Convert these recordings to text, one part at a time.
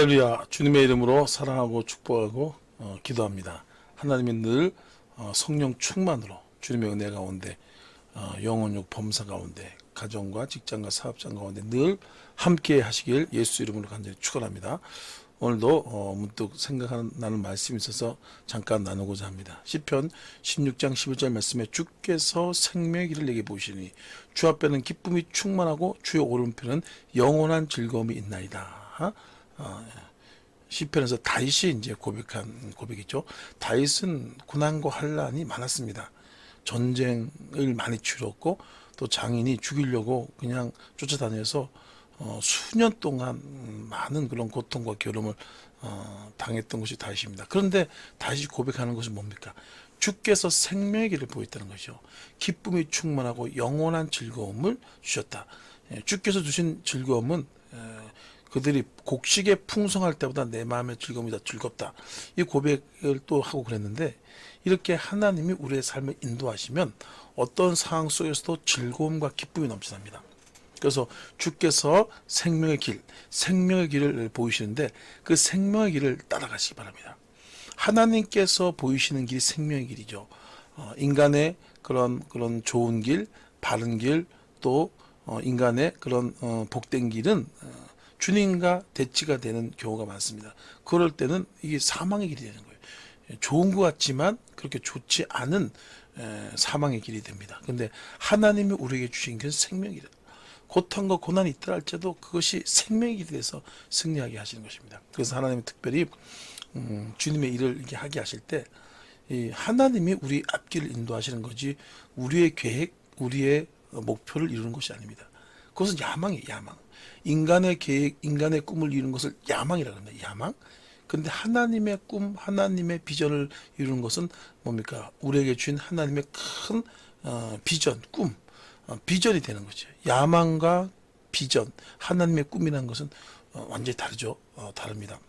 할렐루야. 주님의 이름으로 사랑하고 축복하고 기도합니다. 하나님이 늘 성령 충만으로 주님의 은혜 가운데 영혼육 범사 가운데 가정과 직장과 사업장 가운데 늘 함께 하시길 예수 이름으로 간절히 축원합니다. 오늘도 문득 생각나는 말씀이 있어서 잠깐 나누고자 합니다. 시편 16장 11절 말씀에 주께서 생명의 길을 내게 보시니 주 앞에는 기쁨이 충만하고 주의 오른편은 영원한 즐거움이 있나이다. 시편에서 다윗이 이제 고백한 고백이죠. 다윗은 고난과 환란이 많았습니다. 전쟁을 많이 치렀고 또 장인이 죽이려고 그냥 쫓아다녀서 수년 동안 많은 그런 고통과 괴로움을 당했던 것이 다윗입니다. 그런데 다윗이 고백하는 것은 뭡니까? 주께서 생명의 길을 보였다는 것이죠. 기쁨이 충만하고 영원한 즐거움을 주셨다. 주께서 주신 즐거움은 그들이 곡식에 풍성할 때보다 내 마음의 즐거움이 더 즐겁다. 이 고백을 또 하고 그랬는데, 이렇게 하나님이 우리의 삶을 인도하시면 어떤 상황 속에서도 즐거움과 기쁨이 넘쳐납니다. 그래서 주께서 생명의 길을 보이시는데 그 생명의 길을 따라가시기 바랍니다. 하나님께서 보이시는 길이 생명의 길이죠. 인간의 그런 좋은 길, 바른 길, 또 인간의 그런 복된 길은 주님과 대치가 되는 경우가 많습니다. 그럴 때는 이게 사망의 길이 되는 거예요. 좋은 것 같지만 그렇게 좋지 않은 사망의 길이 됩니다. 그런데 하나님이 우리에게 주신 것은 생명의 길이다. 고통과 고난이 있더라 할지라도 그것이 생명의 길이 돼서 승리하게 하시는 것입니다. 그래서 하나님은 특별히 주님의 일을 이렇게 하게 하실 때 하나님이 우리 앞길을 인도하시는 거지 우리의 계획, 우리의 목표를 이루는 것이 아닙니다. 그것은 야망이에요. 야망. 인간의 계획, 인간의 꿈을 이루는 것을 야망이라고 합니다. 야망. 근데 하나님의 꿈, 하나님의 비전을 이루는 것은 뭡니까? 우리에게 주신 하나님의 큰 비전, 꿈, 비전이 되는 거죠. 야망과 비전, 하나님의 꿈이라는 것은 완전히 다르죠. 다릅니다.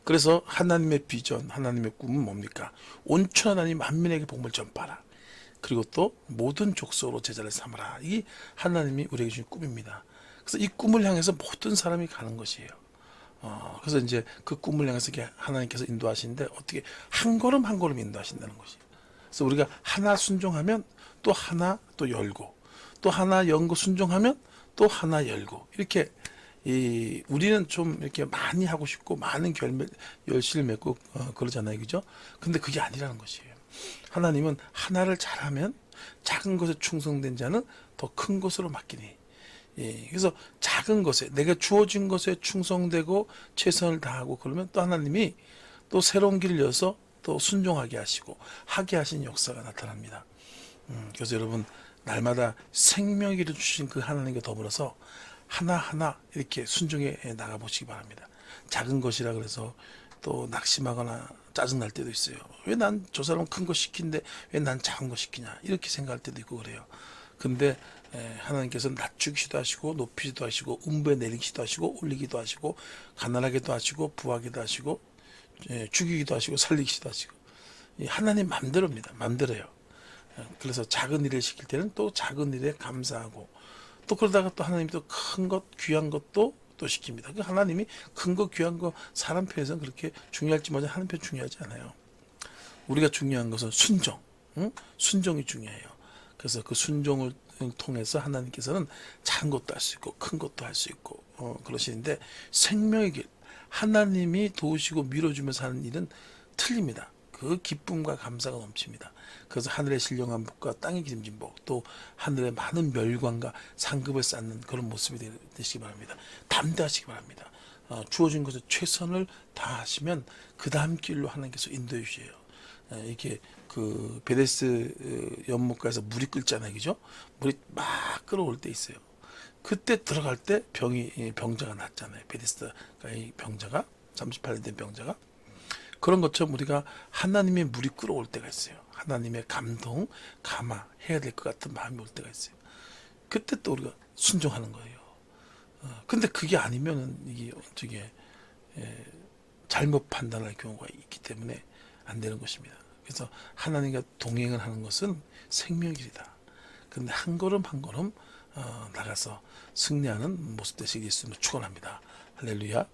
그래서 하나님의 비전, 하나님의 꿈은 뭡니까? 온천 하나님 만민에게 복음을 전파하라. 그리고 또 모든 족속으로 제자를 삼아라. 이게 하나님이 우리에게 주신 꿈입니다. 그래서 이 꿈을 향해서 모든 사람이 가는 것이에요. 그래서 이제 그 꿈을 향해서 하나님께서 인도하시는데 어떻게 한 걸음 한 걸음 인도하신다는 것이에요. 그래서 우리가 하나 순종하면 또 하나 또 열고, 또 하나 연고 순종하면 또 하나 열고, 이렇게 우리는 좀 이렇게 많이 하고 싶고 많은 열심을 맺고 그러잖아요, 그죠? 근데 그게 아니라는 것이에요. 하나님은 하나를 잘하면 작은 것에 충성된 자는 더 큰 것으로 맡기니. 그래서 작은 것에, 내가 주어진 것에 충성되고 최선을 다하고 그러면 또 하나님이 또 새로운 길을 열어서 또 순종하게 하시고 하게 하신 역사가 나타납니다. 그래서 여러분, 날마다 생명의 길을 주신 그 하나님과 더불어서 하나하나 이렇게 순종해 나가보시기 바랍니다. 작은 것이라 그래서 또 낙심하거나 짜증날 때도 있어요. 왜 난 저 사람은 큰 거 시키는데 왜 난 작은 거 시키냐, 이렇게 생각할 때도 있고 그래요. 근데 하나님께서는 낮추기도 하시고 높이기도 하시고 음부에 내리기도 하시고 올리기도 하시고 가난하게도 하시고 부하게도 하시고 죽이기도 하시고 살리기도 하시고, 하나님 맘대로입니다. 맘대로요. 그래서 작은 일을 시킬 때는 또 작은 일에 감사하고, 또 그러다가 또 하나님이 또 큰 것, 귀한 것도 또 시킵니다. 그 하나님이 큰 거, 귀한 거 사람 편에서는 그렇게 중요할지 모르지만 하나님 편 중요하지 않아요. 우리가 중요한 것은 순종, 순종이 중요해요. 그래서 그 순종을 통해서 하나님께서는 작은 것도 할 수 있고 큰 것도 할 수 있고 그러시는데, 생명의 길, 하나님이 도우시고 밀어주면서 하는 일은 틀립니다. 그 기쁨과 감사가 넘칩니다. 그래서 하늘의 신령한 복과 땅의 기름진 복, 또 하늘의 많은 멸관과 상급을 쌓는 그런 모습이 되시기 바랍니다. 담대하시기 바랍니다. 주어진 것에 최선을 다하시면 그 다음 길로 하나님께서 인도해 주셔요. 이렇게 그 베데스 연못가에서 물이 끓잖아요, 그죠? 물이 막 끓어올 때 있어요. 그때 들어갈 때 병자가 났잖아요. 베데스다의 병자가, 38년 된 병자가. 그런 것처럼 우리가 하나님의 물이 끓어올 때가 있어요. 하나님의 감동, 감화해야 될 것 같은 마음이 올 때가 있어요. 그때 또 우리가 순종하는 거예요. 근데 그게 아니면은 이게 어떻게 잘못 판단할 경우가 있기 때문에 안 되는 것입니다. 그래서 하나님과 동행을 하는 것은 생명의 길이다. 그런데 한 걸음 한 걸음 나가서 승리하는 모습 되시길 예수님을 축원합니다. 할렐루야.